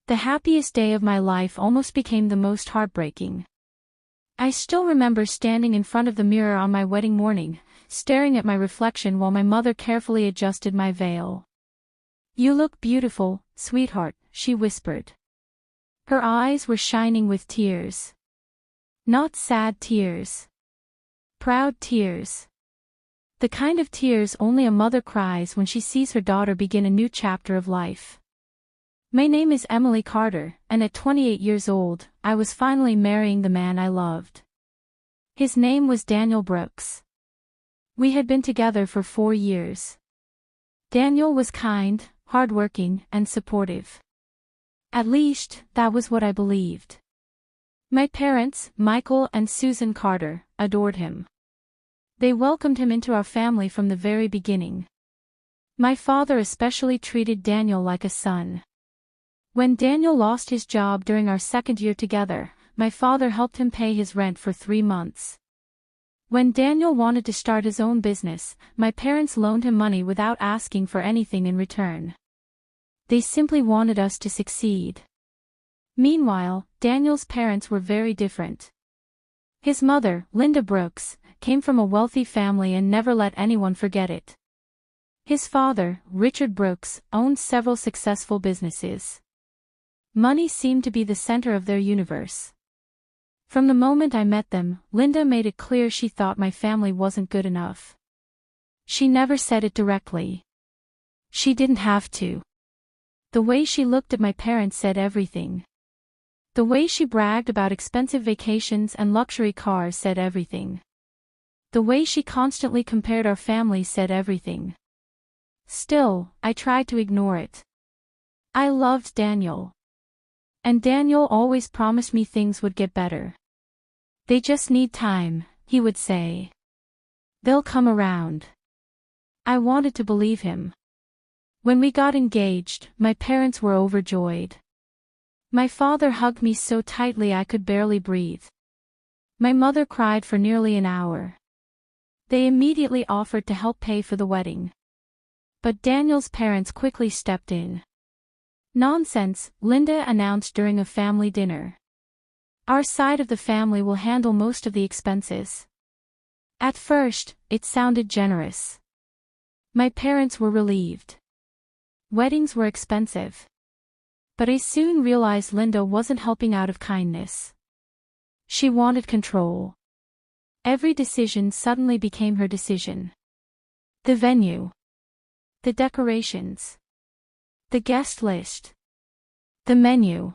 The happiest day of my life almost became the most heartbreaking. I still remember standing in front of the mirror on my wedding morning, staring at my reflection while my mother carefully adjusted my veil. "You look beautiful, sweetheart," she whispered. Her eyes were shining with tears. Not sad tears. Proud tears. The kind of tears only a mother cries when she sees her daughter begin a new chapter of life. My name is Emily Carter, and at 28 years old, I was finally marrying the man I loved. His name was Daniel Brooks. We had been together for 4 years. Daniel was kind, hardworking, and supportive. At least, that was what I believed. My parents, Michael and Susan Carter, adored him. They welcomed him into our family from the very beginning. My father especially treated Daniel like a son. When Daniel lost his job during our second year together, my father helped him pay his rent for 3 months. When Daniel wanted to start his own business, my parents loaned him money without asking for anything in return. They simply wanted us to succeed. Meanwhile, Daniel's parents were very different. His mother, Linda Brooks, came from a wealthy family and never let anyone forget it. His father, Richard Brooks, owned several successful businesses. Money seemed to be the center of their universe. From the moment I met them, Linda made it clear she thought my family wasn't good enough. She never said it directly. She didn't have to. The way she looked at my parents said everything. The way she bragged about expensive vacations and luxury cars said everything. The way she constantly compared our families said everything. Still, I tried to ignore it. I loved Daniel. And Daniel always promised me things would get better. "They just need time," he would say. "They'll come around." I wanted to believe him. When we got engaged, my parents were overjoyed. My father hugged me so tightly I could barely breathe. My mother cried for nearly an hour. They immediately offered to help pay for the wedding. But Daniel's parents quickly stepped in. "Nonsense," Linda announced during a family dinner. "Our side of the family will handle most of the expenses." At first, it sounded generous. My parents were relieved. Weddings were expensive. But I soon realized Linda wasn't helping out of kindness. She wanted control. Every decision suddenly became her decision. The venue. The decorations. The guest list. The menu.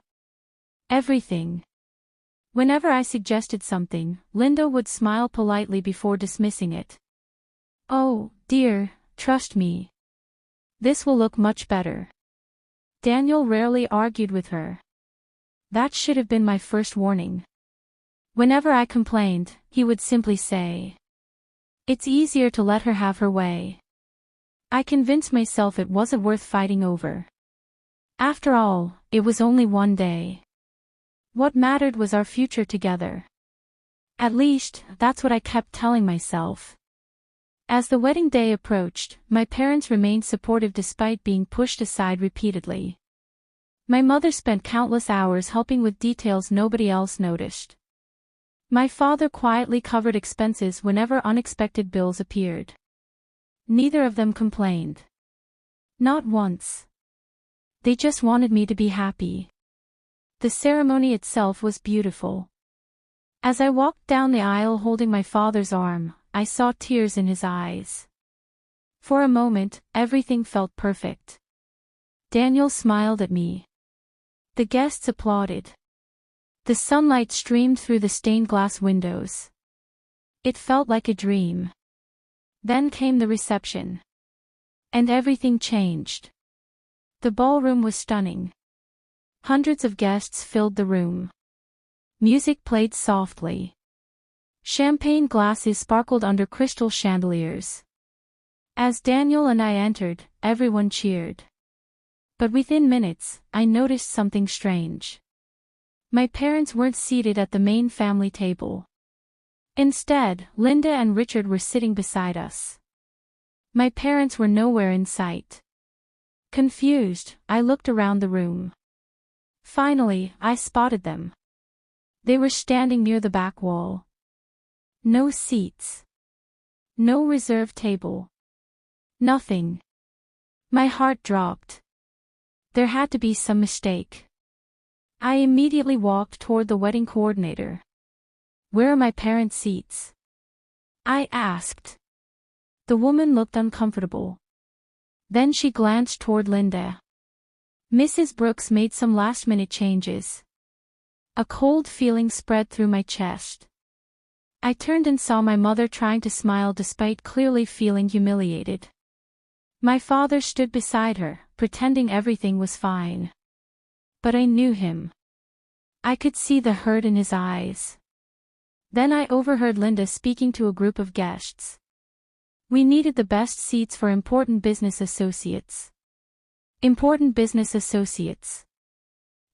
Everything. Whenever I suggested something, Linda would smile politely before dismissing it. "Oh, dear, trust me. This will look much better." Daniel rarely argued with her. That should have been my first warning. Whenever I complained, he would simply say, "It's easier to let her have her way." I convinced myself it wasn't worth fighting over. After all, it was only one day. What mattered was our future together. At least, that's what I kept telling myself. As the wedding day approached, my parents remained supportive despite being pushed aside repeatedly. My mother spent countless hours helping with details nobody else noticed. My father quietly covered expenses whenever unexpected bills appeared. Neither of them complained. Not once. They just wanted me to be happy. The ceremony itself was beautiful. As I walked down the aisle holding my father's arm, I saw tears in his eyes. For a moment, everything felt perfect. Daniel smiled at me. The guests applauded. The sunlight streamed through the stained glass windows. It felt like a dream. Then came the reception. And everything changed. The ballroom was stunning. Hundreds of guests filled the room. Music played softly. Champagne glasses sparkled under crystal chandeliers. As Daniel and I entered, everyone cheered. But within minutes, I noticed something strange. My parents weren't seated at the main family table. Instead, Linda and Richard were sitting beside us. My parents were nowhere in sight. Confused, I looked around the room. Finally, I spotted them. They were standing near the back wall. No seats. No reserved table. Nothing. My heart dropped. There had to be some mistake. I immediately walked toward the wedding coordinator. "Where are my parents' seats?" I asked. The woman looked uncomfortable. Then she glanced toward Linda. Mrs. Brooks made some last-minute changes. A cold feeling spread through my chest. I turned and saw my mother trying to smile despite clearly feeling humiliated. My father stood beside her, pretending everything was fine. But I knew him. I could see the hurt in his eyes. Then I overheard Linda speaking to a group of guests. We needed the best seats for important business associates. Important business associates.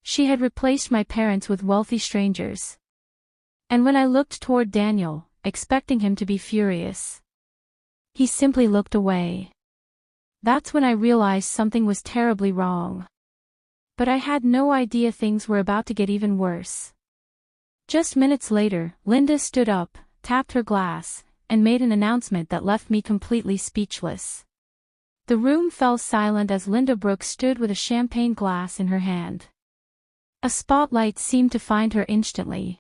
She had replaced my parents with wealthy strangers. And when I looked toward Daniel, expecting him to be furious, he simply looked away. That's when I realized something was terribly wrong. But I had no idea things were about to get even worse. Just minutes later, Linda stood up, tapped her glass, and made an announcement that left me completely speechless. The room fell silent as Linda Brooks stood with a champagne glass in her hand. A spotlight seemed to find her instantly.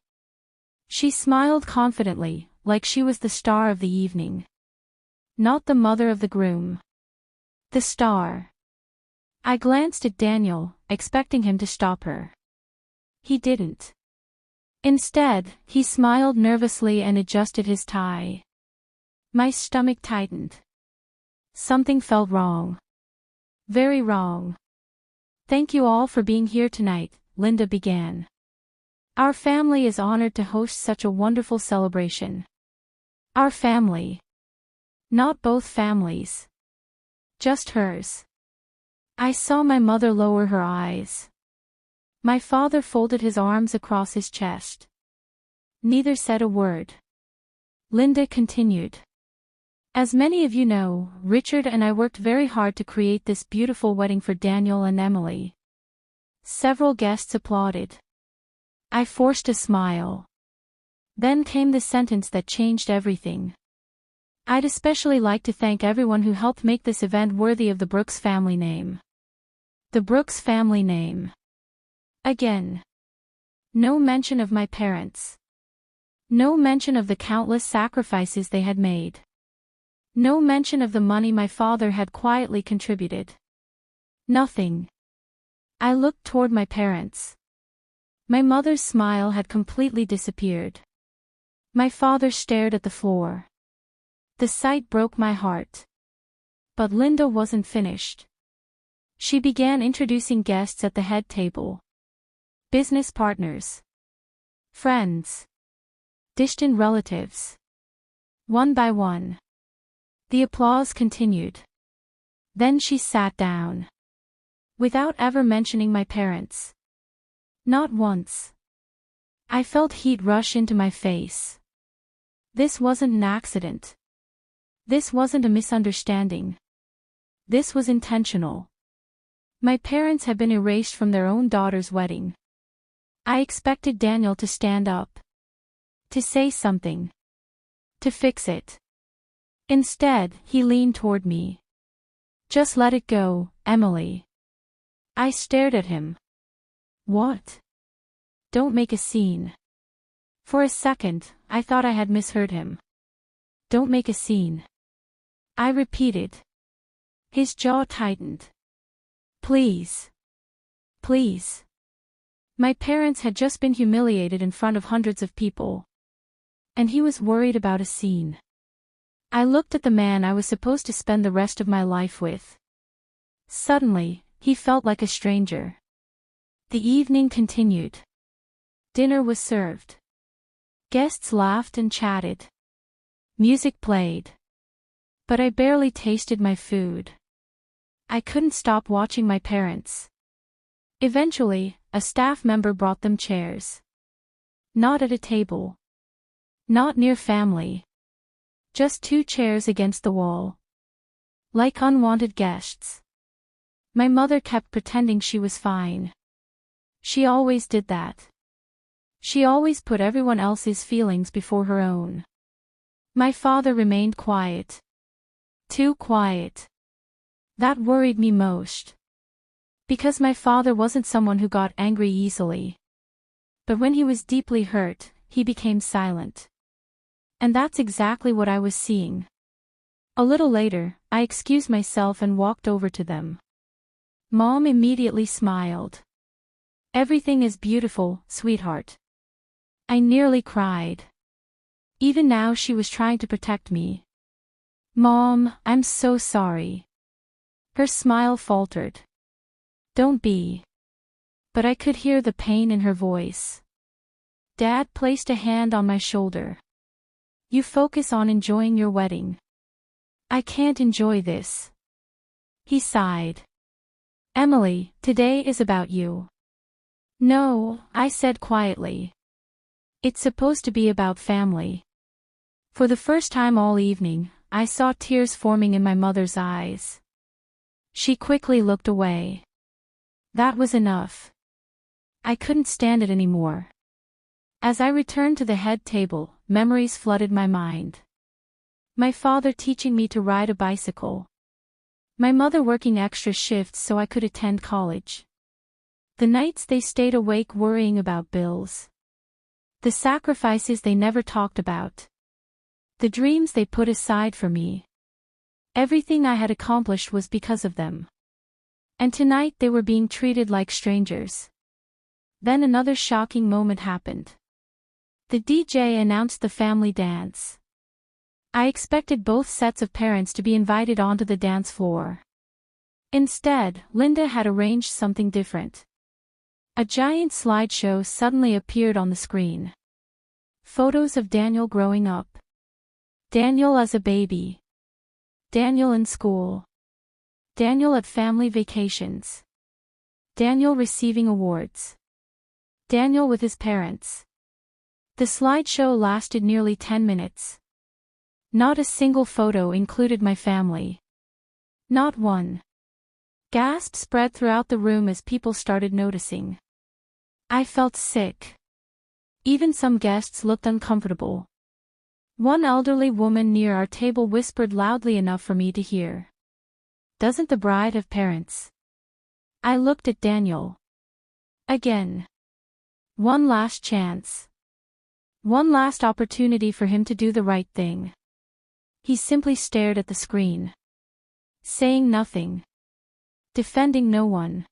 She smiled confidently, like she was the star of the evening. Not the mother of the groom. The star. I glanced at Daniel, expecting him to stop her. He didn't. Instead, he smiled nervously and adjusted his tie. My stomach tightened. Something felt wrong. Very wrong. "Thank you all for being here tonight," Linda began. "Our family is honored to host such a wonderful celebration." Our family. Not both families. Just hers. I saw my mother lower her eyes. My father folded his arms across his chest. Neither said a word. Linda continued. "As many of you know, Richard and I worked very hard to create this beautiful wedding for Daniel and Emily." Several guests applauded. I forced a smile. Then came the sentence that changed everything. "I'd especially like to thank everyone who helped make this event worthy of the Brooks family name." The Brooks family name. Again. No mention of my parents. No mention of the countless sacrifices they had made. No mention of the money my father had quietly contributed. Nothing. I looked toward my parents. My mother's smile had completely disappeared. My father stared at the floor. The sight broke my heart. But Linda wasn't finished. She began introducing guests at the head table. Business partners. Friends. Distant relatives. One by one. The applause continued. Then she sat down. Without ever mentioning my parents. Not once. I felt heat rush into my face. This wasn't an accident. This wasn't a misunderstanding. This was intentional. My parents had been erased from their own daughter's wedding. I expected Daniel to stand up. To say something. To fix it. Instead, he leaned toward me. "Just let it go, Emily." I stared at him. "What?" "Don't make a scene." For a second, I thought I had misheard him. "Don't make a scene." I repeated. His jaw tightened. "Please. Please." My parents had just been humiliated in front of hundreds of people. And he was worried about a scene. I looked at the man I was supposed to spend the rest of my life with. Suddenly, he felt like a stranger. The evening continued. Dinner was served. Guests laughed and chatted. Music played. But I barely tasted my food. I couldn't stop watching my parents. Eventually, a staff member brought them chairs. Not at a table. Not near family. Just 2 chairs against the wall. Like unwanted guests. My mother kept pretending she was fine. She always did that. She always put everyone else's feelings before her own. My father remained quiet. Too quiet. That worried me most. Because my father wasn't someone who got angry easily. But when he was deeply hurt, he became silent. And that's exactly what I was seeing. A little later, I excused myself and walked over to them. Mom immediately smiled. "Everything is beautiful, sweetheart." I nearly cried. Even now she was trying to protect me. "Mom, I'm so sorry." Her smile faltered. "Don't be." But I could hear the pain in her voice. Dad placed a hand on my shoulder. "You focus on enjoying your wedding." "I can't enjoy this." He sighed. "Emily, today is about you." "No," I said quietly. "It's supposed to be about family." For the first time all evening, I saw tears forming in my mother's eyes. She quickly looked away. That was enough. I couldn't stand it anymore. As I returned to the head table, memories flooded my mind. My father teaching me to ride a bicycle. My mother working extra shifts so I could attend college. The nights they stayed awake worrying about bills. The sacrifices they never talked about. The dreams they put aside for me. Everything I had accomplished was because of them. And tonight they were being treated like strangers. Then another shocking moment happened. The DJ announced the family dance. I expected both sets of parents to be invited onto the dance floor. Instead, Linda had arranged something different. A giant slideshow suddenly appeared on the screen. Photos of Daniel growing up. Daniel as a baby. Daniel in school. Daniel at family vacations. Daniel receiving awards. Daniel with his parents. The slideshow lasted nearly 10 minutes. Not a single photo included my family. Not one. Gasps spread throughout the room as people started noticing. I felt sick. Even some guests looked uncomfortable. One elderly woman near our table whispered loudly enough for me to hear. "Doesn't the bride have parents?" I looked at Daniel. Again. One last chance. One last opportunity for him to do the right thing. He simply stared at the screen. Saying nothing. Defending no one.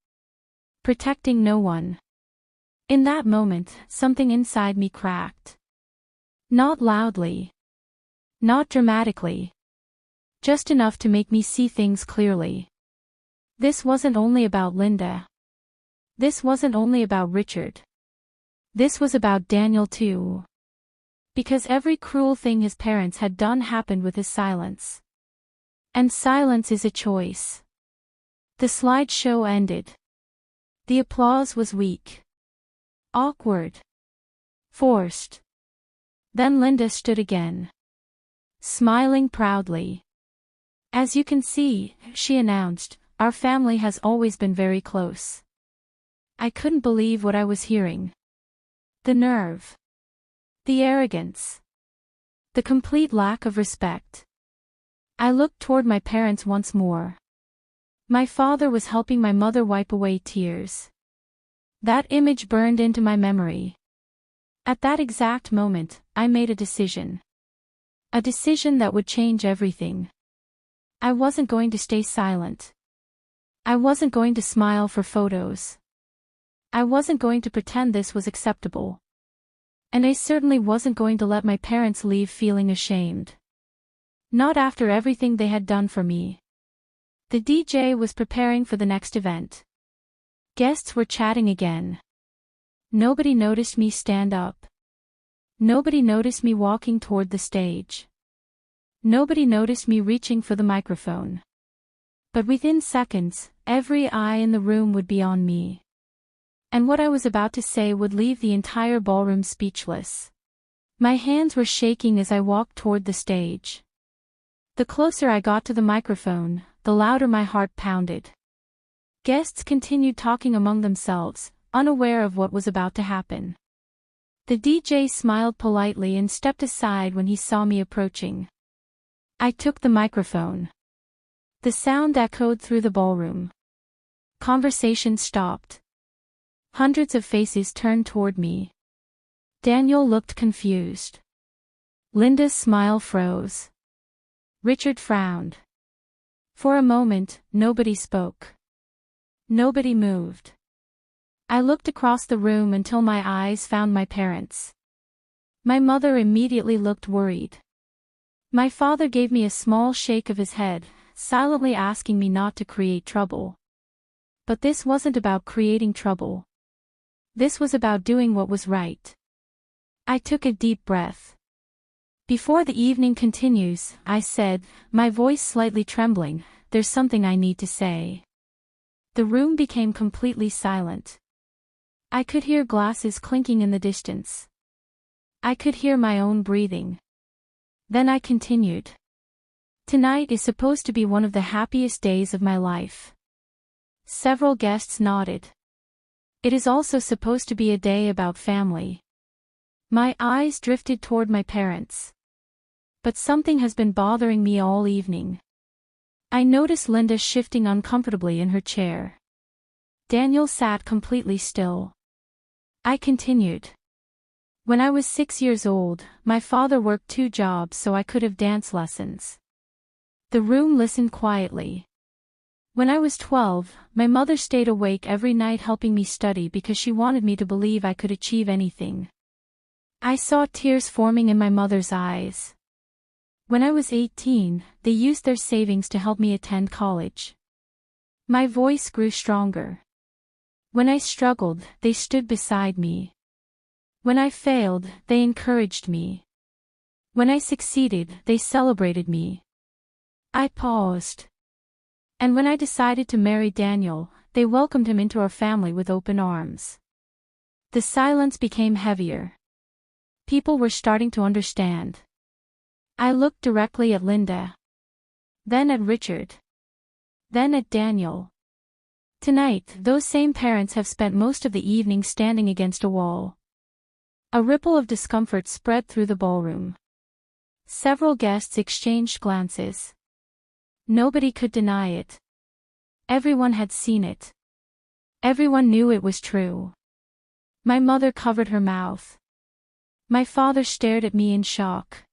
Protecting no one. In that moment, something inside me cracked. Not loudly. Not dramatically. Just enough to make me see things clearly. This wasn't only about Linda. This wasn't only about Richard. This was about Daniel too. Because every cruel thing his parents had done happened with his silence. And silence is a choice. The slideshow ended. The applause was weak. Awkward. Forced. Then Linda stood again. Smiling proudly. "As you can see," she announced, "our family has always been very close." I couldn't believe what I was hearing. The nerve. The arrogance. The complete lack of respect. I looked toward my parents once more. My father was helping my mother wipe away tears. That image burned into my memory. At that exact moment, I made a decision. A decision that would change everything. I wasn't going to stay silent. I wasn't going to smile for photos. I wasn't going to pretend this was acceptable. And I certainly wasn't going to let my parents leave feeling ashamed. Not after everything they had done for me. The DJ was preparing for the next event. Guests were chatting again. Nobody noticed me stand up. Nobody noticed me walking toward the stage. Nobody noticed me reaching for the microphone. But within seconds, every eye in the room would be on me. And what I was about to say would leave the entire ballroom speechless. My hands were shaking as I walked toward the stage. The closer I got to the microphone, the louder my heart pounded. Guests continued talking among themselves, unaware of what was about to happen. The DJ smiled politely and stepped aside when he saw me approaching. I took the microphone. The sound echoed through the ballroom. Conversation stopped. Hundreds of faces turned toward me. Daniel looked confused. Linda's smile froze. Richard frowned. For a moment, nobody spoke. Nobody moved. I looked across the room until my eyes found my parents. My mother immediately looked worried. My father gave me a small shake of his head, silently asking me not to create trouble. But this wasn't about creating trouble. This was about doing what was right. I took a deep breath. Before the evening continues, I said, my voice slightly trembling, there's something I need to say. The room became completely silent. I could hear glasses clinking in the distance. I could hear my own breathing. Then I continued. Tonight is supposed to be one of the happiest days of my life. Several guests nodded. It is also supposed to be a day about family. My eyes drifted toward my parents. But something has been bothering me all evening. I noticed Linda shifting uncomfortably in her chair. Daniel sat completely still. I continued. When I was 6 years old, my father worked 2 jobs so I could have dance lessons. The room listened quietly. When I was 12, my mother stayed awake every night helping me study because she wanted me to believe I could achieve anything. I saw tears forming in my mother's eyes. When I was 18, they used their savings to help me attend college. My voice grew stronger. When I struggled, they stood beside me. When I failed, they encouraged me. When I succeeded, they celebrated me. I paused. And when I decided to marry Daniel, they welcomed him into our family with open arms. The silence became heavier. People were starting to understand. I looked directly at Linda. Then at Richard. Then at Daniel. Tonight, those same parents have spent most of the evening standing against a wall. A ripple of discomfort spread through the ballroom. Several guests exchanged glances. Nobody could deny it. Everyone had seen it. Everyone knew it was true. My mother covered her mouth. My father stared at me in shock.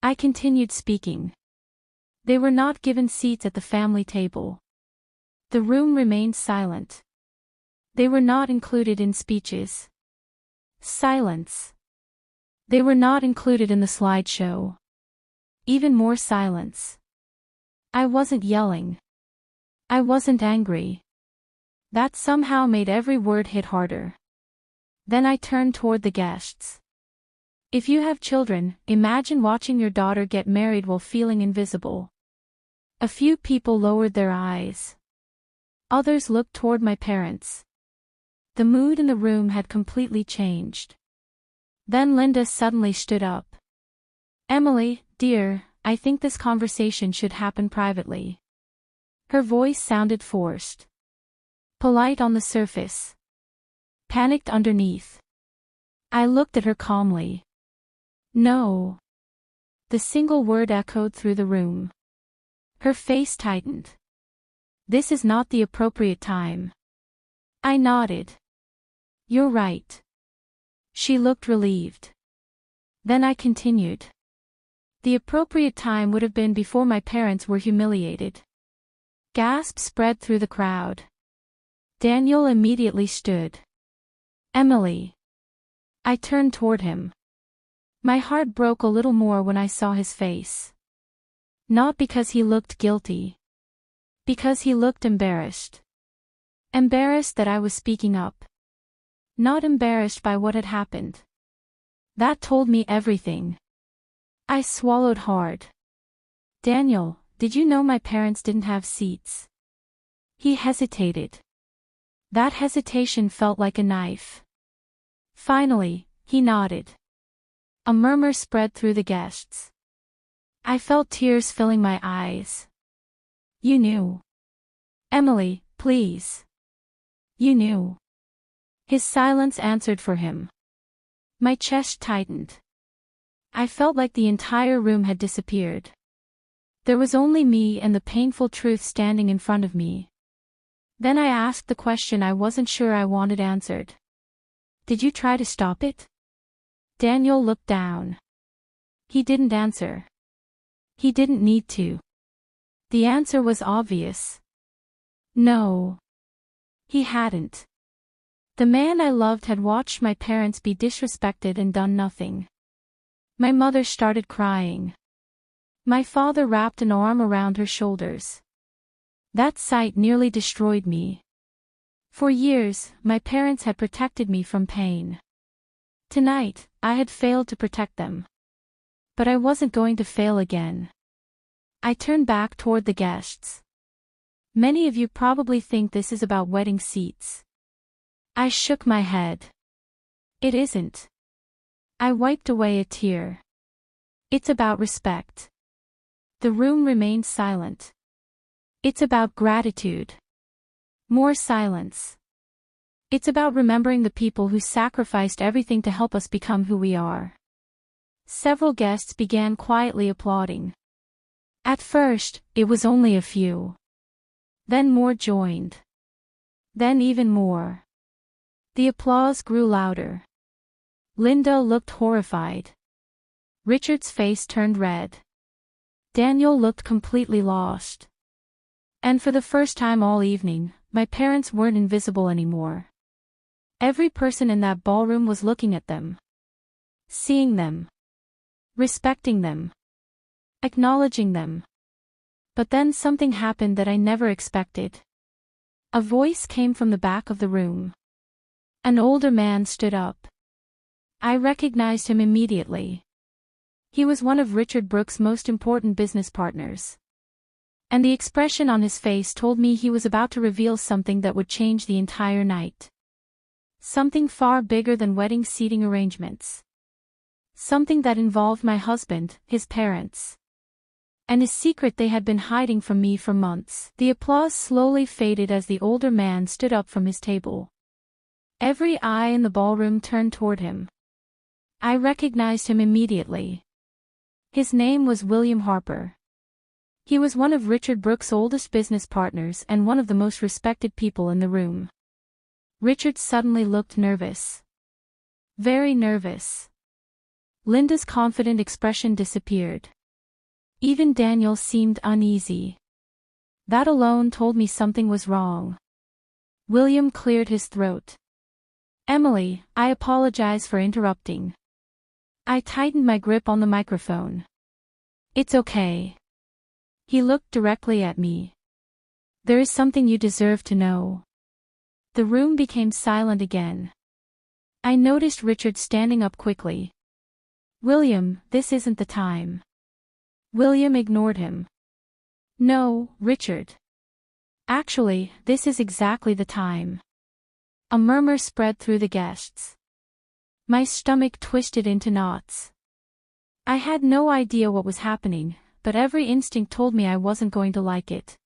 I continued speaking. They were not given seats at the family table. The room remained silent. They were not included in speeches. Silence. They were not included in the slideshow. Even more silence. I wasn't yelling. I wasn't angry. That somehow made every word hit harder. Then I turned toward the guests. If you have children, imagine watching your daughter get married while feeling invisible. A few people lowered their eyes. Others looked toward my parents. The mood in the room had completely changed. Then Linda suddenly stood up. Emily, dear, I think this conversation should happen privately. Her voice sounded forced. Polite on the surface. Panicked underneath. I looked at her calmly. No. The single word echoed through the room. Her face tightened. This is not the appropriate time. I nodded. You're right. She looked relieved. Then I continued. The appropriate time would have been before my parents were humiliated. Gasps spread through the crowd. Daniel immediately stood. Emily. I turned toward him. My heart broke a little more when I saw his face. Not because he looked guilty. Because he looked embarrassed. Embarrassed that I was speaking up. Not embarrassed by what had happened. That told me everything. I swallowed hard. Daniel, did you know my parents didn't have seats? He hesitated. That hesitation felt like a knife. Finally, he nodded. A murmur spread through the guests. I felt tears filling my eyes. You knew. Emily, please. You knew. His silence answered for him. My chest tightened. I felt like the entire room had disappeared. There was only me and the painful truth standing in front of me. Then I asked the question I wasn't sure I wanted answered. Did you try to stop it? Daniel looked down. He didn't answer. He didn't need to. The answer was obvious. No. He hadn't. The man I loved had watched my parents be disrespected and done nothing. My mother started crying. My father wrapped an arm around her shoulders. That sight nearly destroyed me. For years, my parents had protected me from pain. Tonight, I had failed to protect them. But I wasn't going to fail again. I turned back toward the guests. Many of you probably think this is about wedding seats. I shook my head. It isn't. I wiped away a tear. It's about respect. The room remained silent. It's about gratitude. More silence. It's about remembering the people who sacrificed everything to help us become who we are. Several guests began quietly applauding. At first, it was only a few. Then more joined. Then even more. The applause grew louder. Linda looked horrified. Richard's face turned red. Daniel looked completely lost. And for the first time all evening, my parents weren't invisible anymore. Every person in that ballroom was looking at them. Seeing them. Respecting them. Acknowledging them. But then something happened that I never expected. A voice came from the back of the room. An older man stood up. I recognized him immediately. He was one of Richard Brooks' most important business partners. And the expression on his face told me he was about to reveal something that would change the entire night. Something far bigger than wedding seating arrangements. Something that involved my husband, his parents. And a secret they had been hiding from me for months. The applause slowly faded as the older man stood up from his table. Every eye in the ballroom turned toward him. I recognized him immediately. His name was William Harper. He was one of Richard Brooks' oldest business partners and one of the most respected people in the room. Richard suddenly looked nervous. Very nervous. Linda's confident expression disappeared. Even Daniel seemed uneasy. That alone told me something was wrong. William cleared his throat. Emily, I apologize for interrupting. I tightened my grip on the microphone. It's okay. He looked directly at me. There is something you deserve to know. The room became silent again. I noticed Richard standing up quickly. William, this isn't the time. William ignored him. No, Richard. Actually, this is exactly the time. A murmur spread through the guests. My stomach twisted into knots. I had no idea what was happening, but every instinct told me I wasn't going to like it.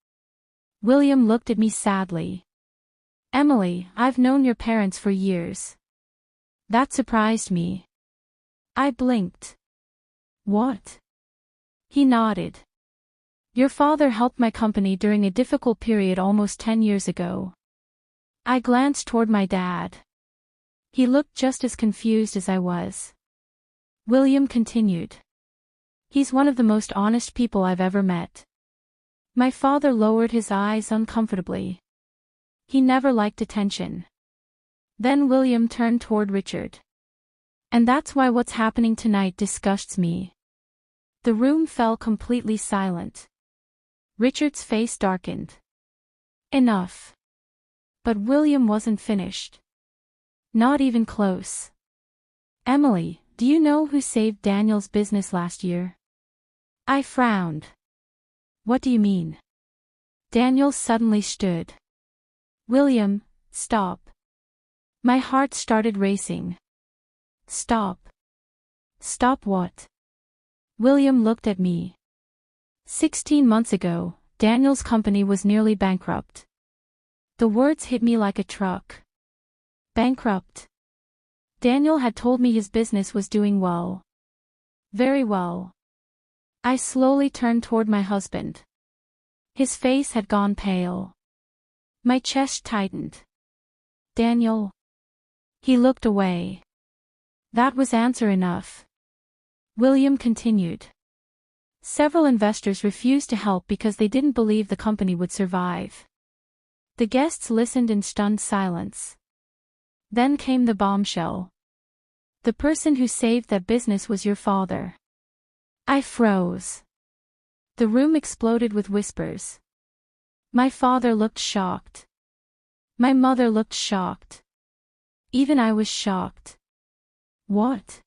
William looked at me sadly. Emily, I've known your parents for years. That surprised me. I blinked. What? He nodded. Your father helped my company during a difficult period almost 10 years ago. I glanced toward my dad. He looked just as confused as I was. William continued. He's one of the most honest people I've ever met. My father lowered his eyes uncomfortably. He never liked attention. Then William turned toward Richard. And that's why what's happening tonight disgusts me. The room fell completely silent. Richard's face darkened. Enough. But William wasn't finished. Not even close. Emily, do you know who saved Daniel's business last year? I frowned. What do you mean? Daniel suddenly stood. William, stop. My heart started racing. Stop. Stop what? William looked at me. 16 months ago, Daniel's company was nearly bankrupt. The words hit me like a truck. Bankrupt. Daniel had told me his business was doing well. Very well. I slowly turned toward my husband. His face had gone pale. My chest tightened. Daniel. He looked away. That was answer enough. William continued. Several investors refused to help because they didn't believe the company would survive. The guests listened in stunned silence. Then came the bombshell. The person who saved that business was your father. I froze. The room exploded with whispers. My father looked shocked. My mother looked shocked. Even I was shocked. What?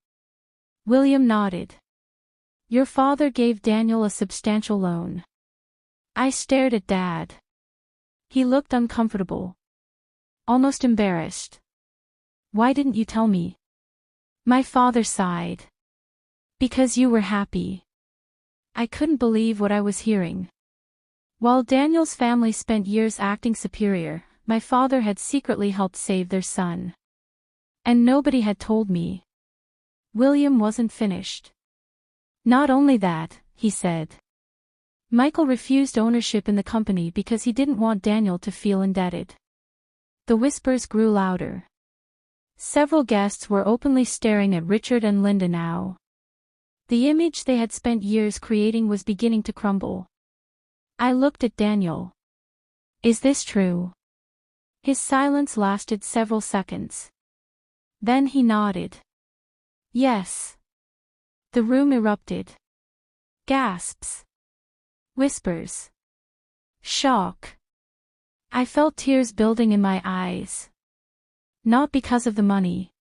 William nodded. Your father gave Daniel a substantial loan. I stared at Dad. He looked uncomfortable. Almost embarrassed. Why didn't you tell me? My father sighed. Because you were happy. I couldn't believe what I was hearing. While Daniel's family spent years acting superior, my father had secretly helped save their son. And nobody had told me. William wasn't finished. Not only that, he said. Michael refused ownership in the company because he didn't want Daniel to feel indebted. The whispers grew louder. Several guests were openly staring at Richard and Linda now. The image they had spent years creating was beginning to crumble. I looked at Daniel. Is this true? His silence lasted several seconds. Then he nodded. Yes. The room erupted. Gasps. Whispers. Shock. I felt tears building in my eyes. Not because of the money.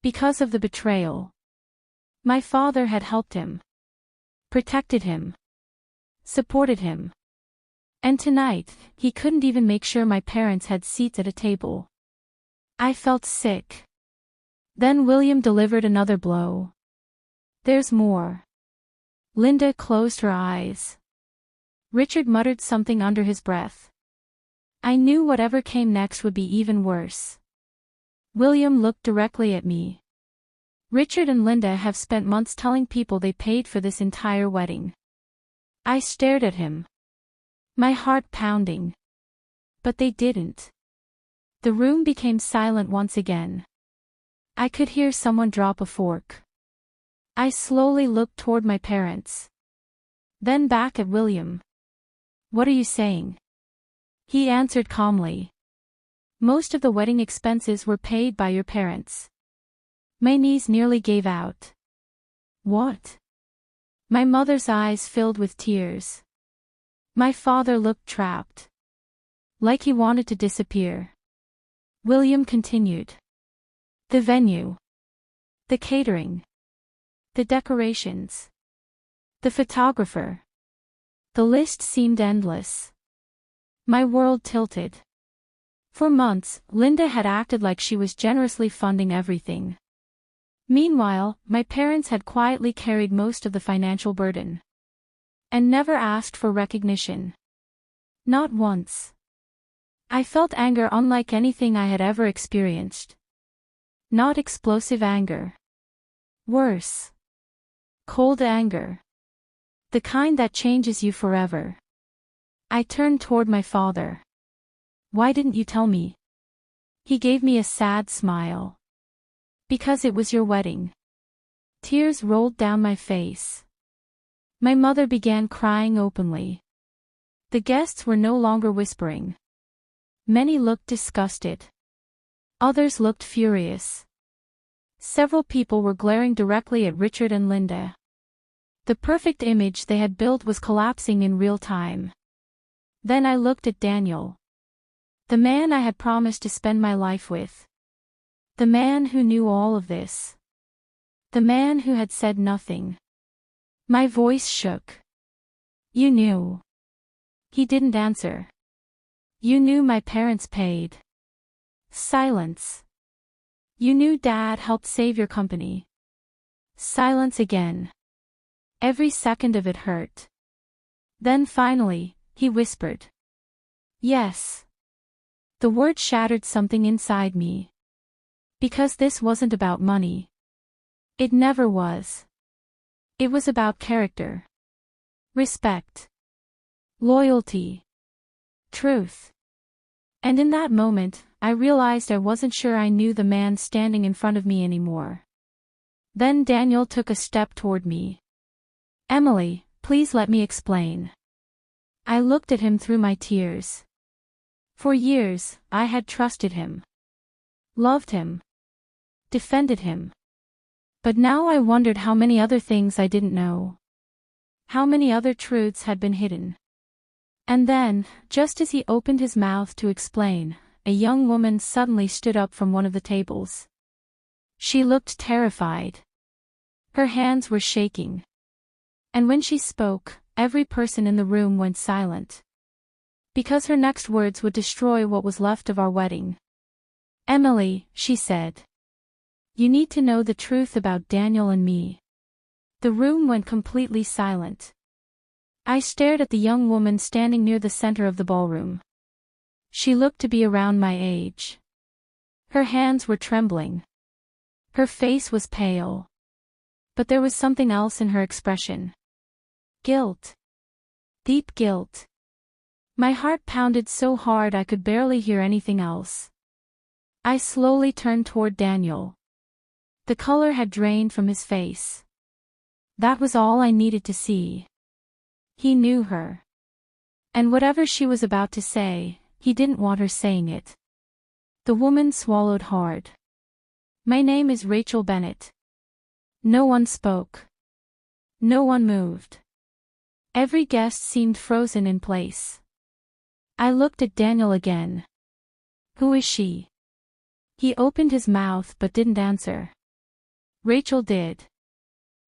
Because of the betrayal. My father had helped him. Protected him. Supported him. And tonight, he couldn't even make sure my parents had seats at a table. I felt sick. Then William delivered another blow. There's more. Linda closed her eyes. Richard muttered something under his breath. I knew whatever came next would be even worse. William looked directly at me. Richard and Linda have spent months telling people they paid for this entire wedding. I stared at him. My heart pounding. But they didn't. The room became silent once again. I could hear someone drop a fork. I slowly looked toward my parents. Then back at William. What are you saying? He answered calmly. Most of the wedding expenses were paid by your parents. My knees nearly gave out. What? My mother's eyes filled with tears. My father looked trapped. Like he wanted to disappear. William continued. The venue. The catering. The decorations. The photographer. The list seemed endless. My world tilted. For months, Linda had acted like she was generously funding everything. Meanwhile, my parents had quietly carried most of the financial burden. And never asked for recognition. Not once. I felt anger unlike anything I had ever experienced. Not explosive anger. Worse. Cold anger. The kind that changes you forever. I turned toward my father. Why didn't you tell me? He gave me a sad smile. Because it was your wedding. Tears rolled down my face. My mother began crying openly. The guests were no longer whispering. Many looked disgusted. Others looked furious. Several people were glaring directly at Richard and Linda. The perfect image they had built was collapsing in real time. Then I looked at Daniel. The man I had promised to spend my life with. The man who knew all of this. The man who had said nothing. My voice shook. You knew. He didn't answer. You knew my parents paid. Silence. You knew Dad helped save your company. Silence again. Every second of it hurt. Then finally, he whispered. Yes. The word shattered something inside me. Because this wasn't about money. It never was. It was about character. Respect. Loyalty. Truth. And in that moment, I realized I wasn't sure I knew the man standing in front of me anymore. Then Daniel took a step toward me. "Emily, please let me explain." I looked at him through my tears. For years, I had trusted him. Loved him. Defended him. But now I wondered how many other things I didn't know. How many other truths had been hidden. And then, just as he opened his mouth to explain, a young woman suddenly stood up from one of the tables. She looked terrified. Her hands were shaking. And when she spoke, every person in the room went silent. Because her next words would destroy what was left of our wedding. "Emily," she said. "You need to know the truth about Daniel and me." The room went completely silent. I stared at the young woman standing near the center of the ballroom. She looked to be around my age. Her hands were trembling. Her face was pale. But there was something else in her expression. Guilt. Deep guilt. My heart pounded so hard I could barely hear anything else. I slowly turned toward Daniel. The color had drained from his face. That was all I needed to see. He knew her. And whatever she was about to say, he didn't want her saying it. The woman swallowed hard. "My name is Rachel Bennett." No one spoke. No one moved. Every guest seemed frozen in place. I looked at Daniel again. "Who is she?" He opened his mouth but didn't answer. Rachel did.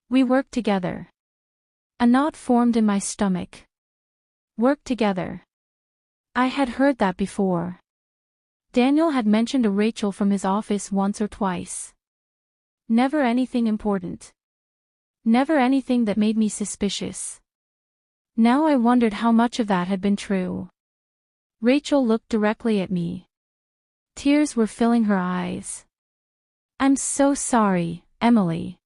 "We worked together." A knot formed in my stomach. Worked together. I had heard that before. Daniel had mentioned a Rachel from his office once or twice. Never anything important. Never anything that made me suspicious. Now I wondered how much of that had been true. Rachel looked directly at me. Tears were filling her eyes. "I'm so sorry, Emily."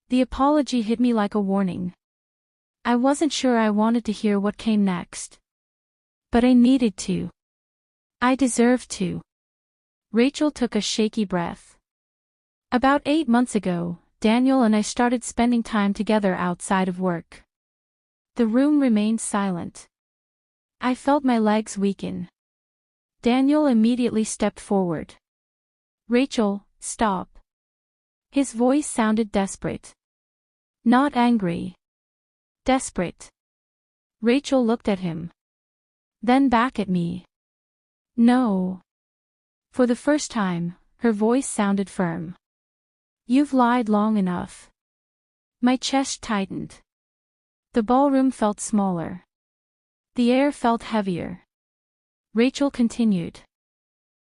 The apology hit me like a warning. I wasn't sure I wanted to hear what came next. But I needed to. I deserved to. Rachel took a shaky breath. "About 8 months ago, Daniel and I started spending time together outside of work." The room remained silent. I felt my legs weaken. Daniel immediately stepped forward. "Rachel, stop." His voice sounded desperate. Not angry. Desperate. Rachel looked at him. Then back at me. "No." For the first time, her voice sounded firm. "You've lied long enough." My chest tightened. The ballroom felt smaller. The air felt heavier. Rachel continued.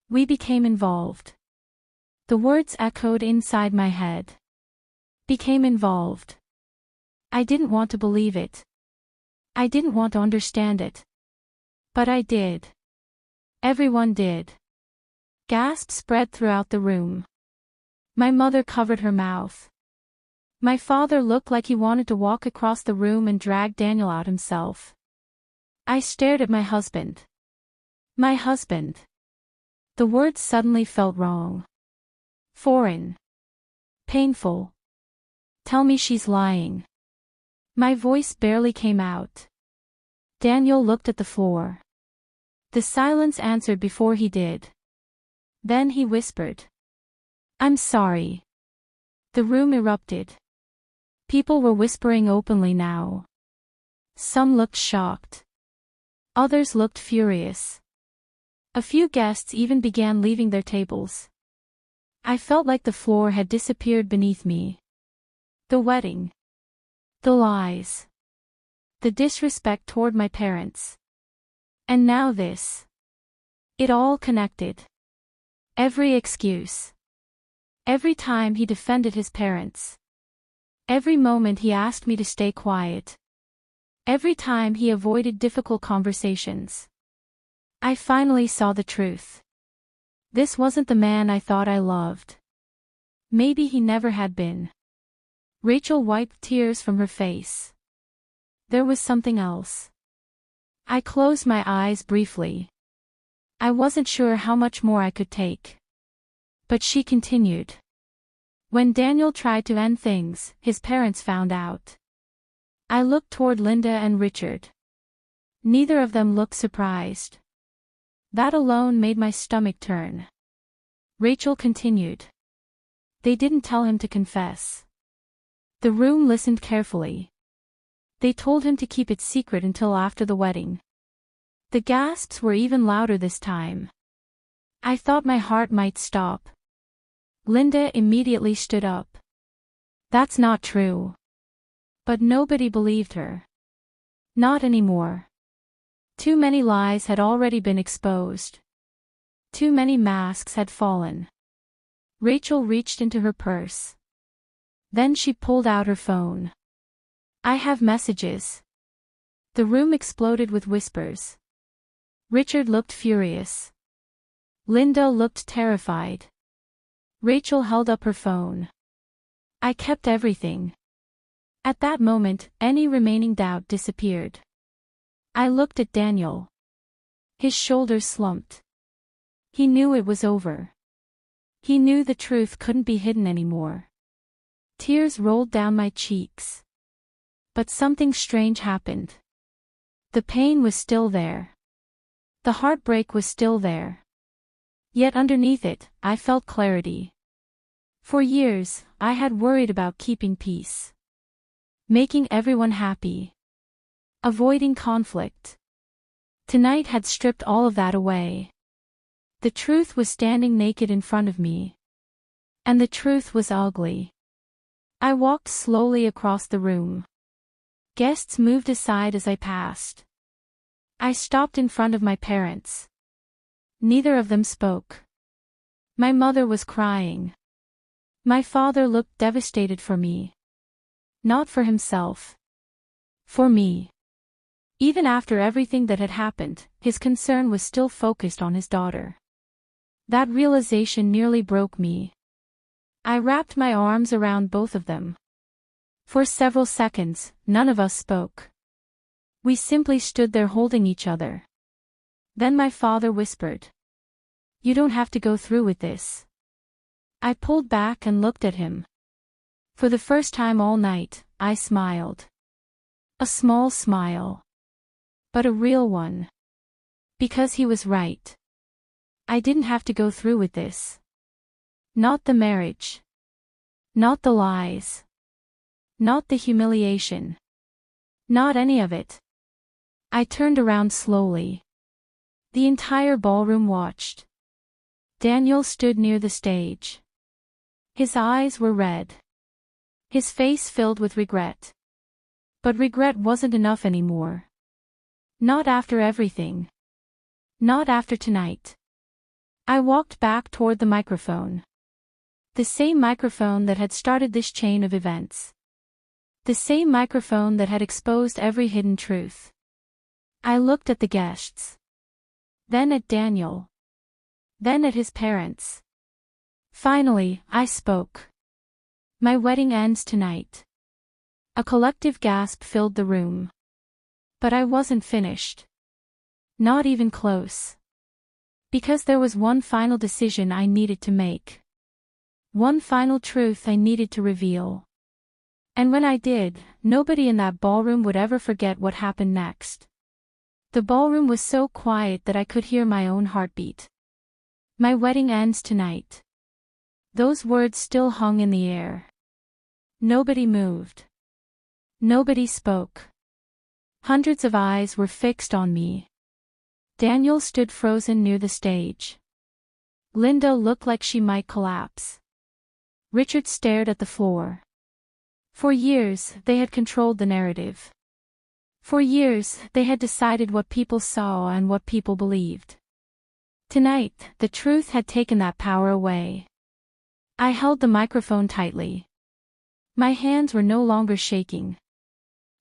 "We became involved." The words echoed inside my head. Became involved. I didn't want to believe it. I didn't want to understand it. But I did. Everyone did. Gasps spread throughout the room. My mother covered her mouth. My father looked like he wanted to walk across the room and drag Daniel out himself. I stared at my husband. My husband. The words suddenly felt wrong. Foreign. Painful. "Tell me she's lying." My voice barely came out. Daniel looked at the floor. The silence answered before he did. Then he whispered. "I'm sorry." The room erupted. People were whispering openly now. Some looked shocked. Others looked furious. A few guests even began leaving their tables. I felt like the floor had disappeared beneath me. The wedding. The lies. The disrespect toward my parents. And now this. It all connected. Every excuse. Every time he defended his parents. Every moment he asked me to stay quiet. Every time he avoided difficult conversations. I finally saw the truth. This wasn't the man I thought I loved. Maybe he never had been. Rachel wiped tears from her face. There was something else. I closed my eyes briefly. I wasn't sure how much more I could take. But she continued. When Daniel tried to end things, his parents found out. I looked toward Linda and Richard. Neither of them looked surprised. That alone made my stomach turn. Rachel continued. They didn't tell him to confess. The room listened carefully. They told him to keep it secret until after the wedding. The gasps were even louder this time. I thought my heart might stop. Linda immediately stood up. That's not true. But nobody believed her. Not anymore. Too many lies had already been exposed. Too many masks had fallen. Rachel reached into her purse. Then she pulled out her phone. I have messages. The room exploded with whispers. Richard looked furious. Linda looked terrified. Rachel held up her phone. I kept everything. At that moment, any remaining doubt disappeared. I looked at Daniel. His shoulders slumped. He knew it was over. He knew the truth couldn't be hidden anymore. Tears rolled down my cheeks. But something strange happened. The pain was still there. The heartbreak was still there. Yet underneath it, I felt clarity. For years, I had worried about keeping peace. Making everyone happy. Avoiding conflict. Tonight had stripped all of that away. The truth was standing naked in front of me. And the truth was ugly. I walked slowly across the room. Guests moved aside as I passed. I stopped in front of my parents. Neither of them spoke. My mother was crying. My father looked devastated for me. Not for himself. For me. Even after everything that had happened, his concern was still focused on his daughter. That realization nearly broke me. I wrapped my arms around both of them. For several seconds, none of us spoke. We simply stood there holding each other. Then my father whispered. You don't have to go through with this. I pulled back and looked at him. For the first time all night, I smiled. A small smile. But a real one. Because he was right. I didn't have to go through with this. Not the marriage. Not the lies. Not the humiliation. Not any of it. I turned around slowly. The entire ballroom watched. Daniel stood near the stage. His eyes were red. His face filled with regret. But regret wasn't enough anymore. Not after everything. Not after tonight. I walked back toward the microphone. The same microphone that had started this chain of events. The same microphone that had exposed every hidden truth. I looked at the guests. Then at Daniel. Then at his parents. Finally, I spoke. My wedding ends tonight. A collective gasp filled the room. But I wasn't finished. Not even close. Because there was one final decision I needed to make. One final truth I needed to reveal. And when I did, nobody in that ballroom would ever forget what happened next. The ballroom was so quiet that I could hear my own heartbeat. My wedding ends tonight. Those words still hung in the air. Nobody moved. Nobody spoke. Hundreds of eyes were fixed on me. Daniel stood frozen near the stage. Linda looked like she might collapse. Richard stared at the floor. For years, they had controlled the narrative. For years, they had decided what people saw and what people believed. Tonight, the truth had taken that power away. I held the microphone tightly. My hands were no longer shaking.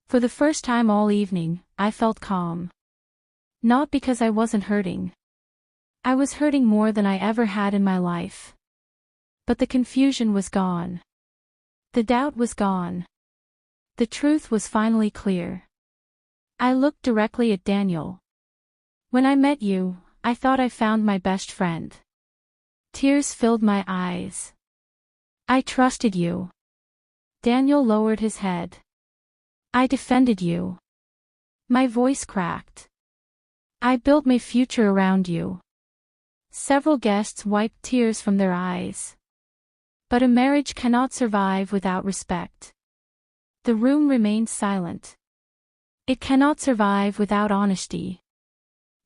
For the first time all evening, I felt calm. Not because I wasn't hurting. I was hurting more than I ever had in my life. But the confusion was gone. The doubt was gone. The truth was finally clear. I looked directly at Daniel. When I met you, I thought I found my best friend. Tears filled my eyes. I trusted you. Daniel lowered his head. I defended you. My voice cracked. I built my future around you. Several guests wiped tears from their eyes. But a marriage cannot survive without respect. The room remained silent. It cannot survive without honesty.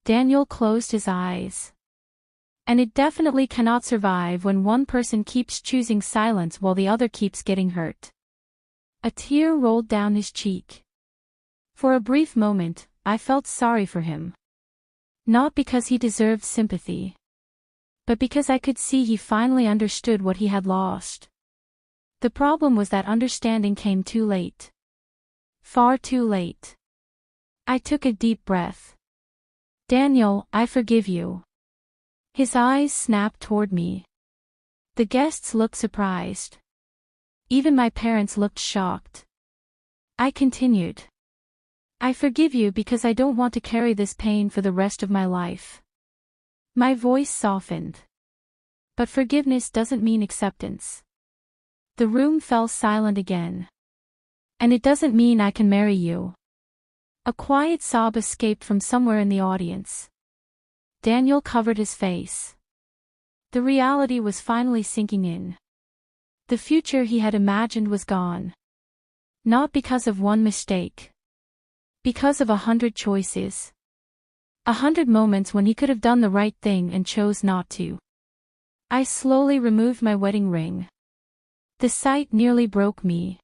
Daniel closed his eyes. And it definitely cannot survive when one person keeps choosing silence while the other keeps getting hurt. A tear rolled down his cheek. For a brief moment, I felt sorry for him. Not because he deserved sympathy, but because I could see he finally understood what he had lost. The problem was that understanding came too late. Far too late. I took a deep breath. Daniel, I forgive you. His eyes snapped toward me. The guests looked surprised. Even my parents looked shocked. I continued. I forgive you because I don't want to carry this pain for the rest of my life. My voice softened. But forgiveness doesn't mean acceptance. The room fell silent again. And it doesn't mean I can marry you. A quiet sob escaped from somewhere in the audience. Daniel covered his face. The reality was finally sinking in. The future he had imagined was gone. Not because of one mistake. Because of 100 choices. 100 moments when he could have done the right thing and chose not to. I slowly removed my wedding ring. The sight nearly broke me.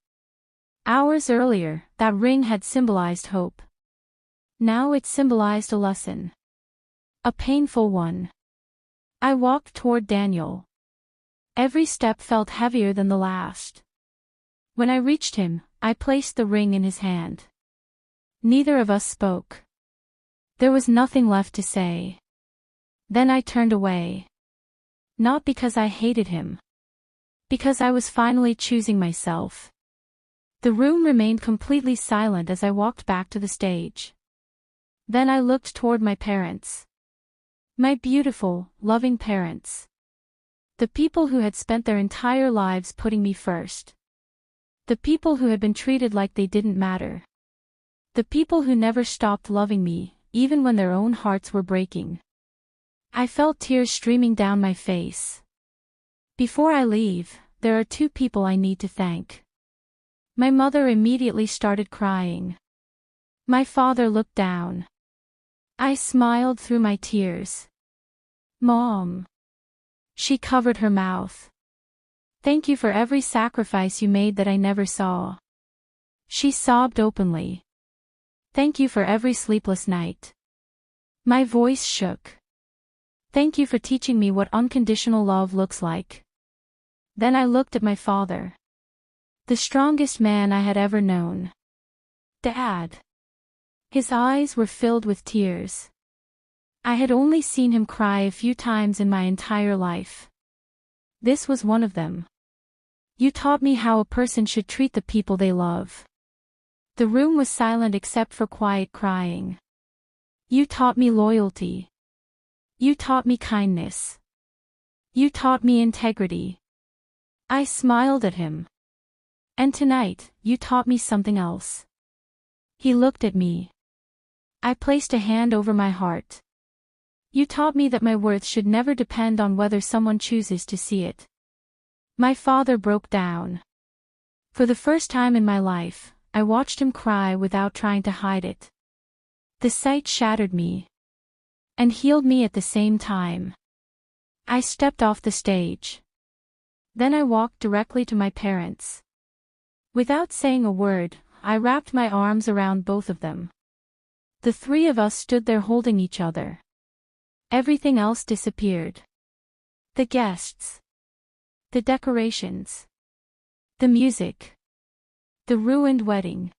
Hours earlier, that ring had symbolized hope. Now it symbolized a lesson. A painful one. I walked toward Daniel. Every step felt heavier than the last. When I reached him, I placed the ring in his hand. Neither of us spoke. There was nothing left to say. Then I turned away. Not because I hated him. Because I was finally choosing myself. The room remained completely silent as I walked back to the stage. Then I looked toward my parents. My beautiful, loving parents. The people who had spent their entire lives putting me first. The people who had been treated like they didn't matter. The people who never stopped loving me, even when their own hearts were breaking. I felt tears streaming down my face. Before I leave, there are two people I need to thank. My mother immediately started crying. My father looked down. I smiled through my tears. Mom. She covered her mouth. Thank you for every sacrifice you made that I never saw. She sobbed openly. Thank you for every sleepless night. My voice shook. Thank you for teaching me what unconditional love looks like. Then I looked at my father. The strongest man I had ever known. Dad. His eyes were filled with tears. I had only seen him cry a few times in my entire life. This was one of them. You taught me how a person should treat the people they love. The room was silent except for quiet crying. You taught me loyalty. You taught me kindness. You taught me integrity. I smiled at him. And tonight, you taught me something else. He looked at me. I placed a hand over my heart. You taught me that my worth should never depend on whether someone chooses to see it. My father broke down. For the first time in my life, I watched him cry without trying to hide it. The sight shattered me. And healed me at the same time. I stepped off the stage. Then I walked directly to my parents. Without saying a word, I wrapped my arms around both of them. The three of us stood there holding each other. Everything else disappeared. The guests. The decorations. The music. The ruined wedding.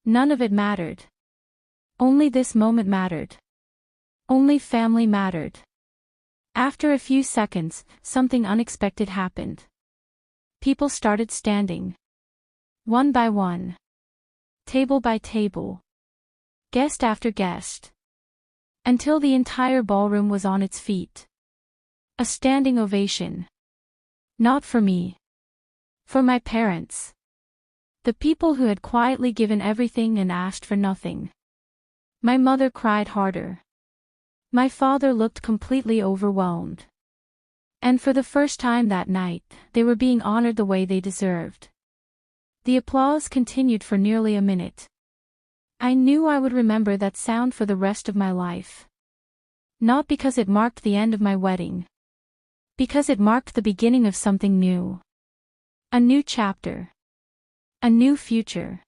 None of it mattered. Only this moment mattered. Only family mattered. After a few seconds, something unexpected happened. People started standing. One by one. Table by table. Guest after guest. Until the entire ballroom was on its feet. A standing ovation. Not for me. For my parents. The people who had quietly given everything and asked for nothing. My mother cried harder. My father looked completely overwhelmed. And for the first time that night, they were being honored the way they deserved. The applause continued for nearly a minute. I knew I would remember that sound for the rest of my life. Not because it marked the end of my wedding. Because it marked the beginning of something new. A new chapter. A new future.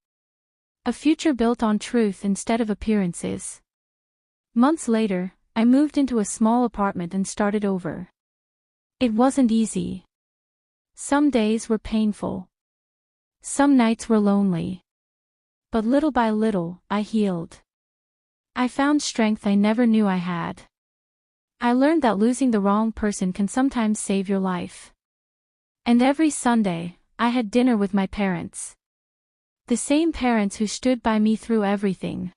A future built on truth instead of appearances. Months later, I moved into a small apartment and started over. It wasn't easy. Some days were painful. Some nights were lonely. But little by little, I healed. I found strength I never knew I had. I learned that losing the wrong person can sometimes save your life. And every Sunday, I had dinner with my parents. The same parents who stood by me through everything.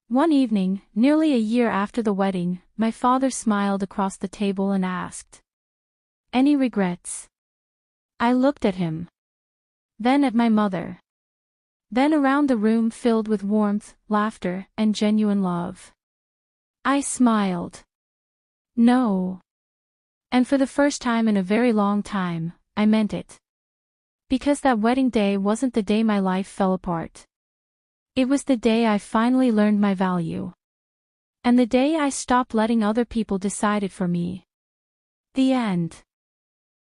One evening, nearly a year after the wedding, my father smiled across the table and asked, "Any regrets?" I looked at him. Then at my mother. Then around the room filled with warmth, laughter, and genuine love. I smiled. No. And for the first time in a very long time, I meant it. Because that wedding day wasn't the day my life fell apart. It was the day I finally learned my value. And the day I stopped letting other people decide it for me. The end.